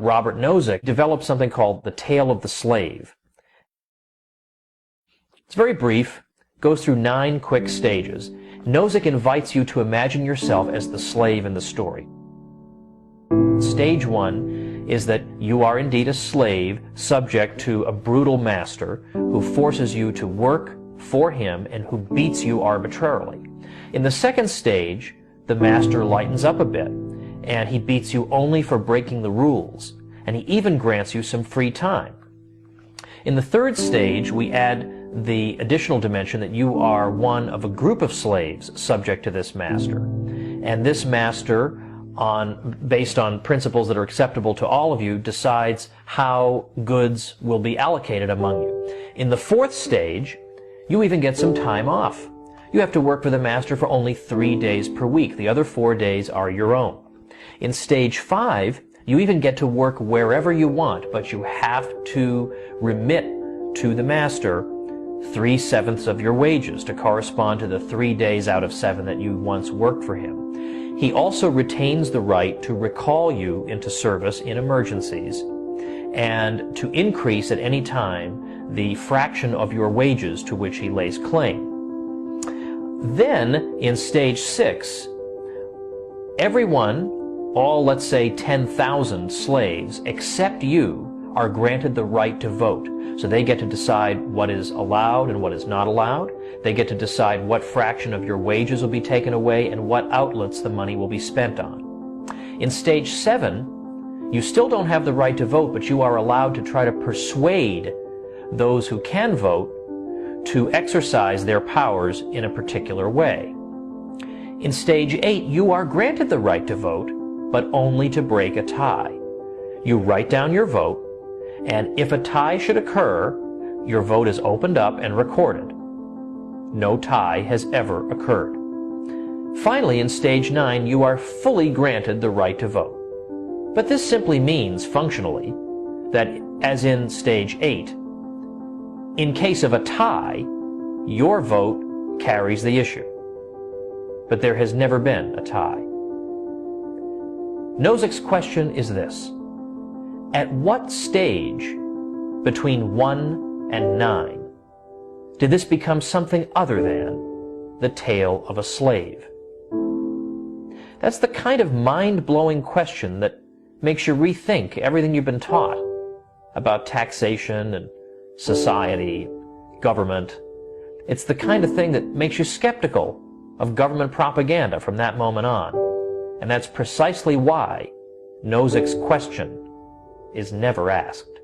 Robert Nozick, developed something called the tale of the slave. It's very brief, goes through 9 quick stages. Nozick invites you to imagine yourself as the slave in the story. Stage 1 is that you are indeed a slave subject to a brutal master who forces you to work for him and who beats you arbitrarily. In the second stage, the master lightens up a bit, and he beats you only for breaking the rules, and he even grants you some free time. In the third stage, we add the additional dimension that you are one of a group of slaves subject to this master. And this master, based on principles that are acceptable to all of you, decides how goods will be allocated among you. In the fourth stage, you even get some time off. You have to work for the master for only 3 days per week. The other 4 days are your own. In stage 5, you even get to work wherever you want, but you have to remit to the master 3/7 of your wages to correspond to the 3 days out of 7 that you once worked for him. He also retains the right to recall you into service in emergencies and to increase at any time the fraction of your wages to which he lays claim. Then, in stage 6, everyone, all let's say 10,000 slaves, except you, are granted the right to vote. So they get to decide what is allowed and what is not allowed. They get to decide what fraction of your wages will be taken away and what outlets the money will be spent on. In stage 7, you still don't have the right to vote, but you are allowed to try to persuade those who can vote to exercise their powers in a particular way. In stage 8, you are granted the right to vote, but only to break a tie. You write down your vote, and if a tie should occur, your vote is opened up and recorded. No tie has ever occurred. Finally, in stage 9, you are fully granted the right to vote. But this simply means, functionally, that as in stage 8, in case of a tie, your vote carries the issue. But there has never been a tie. Nozick's question is this: at what stage between 1 and 9 did this become something other than the tale of a slave? That's the kind of mind-blowing question that makes you rethink everything you've been taught about taxation and society, government. It's the kind of thing that makes you skeptical of government propaganda from that moment on. And that's precisely why Nozick's question is never asked.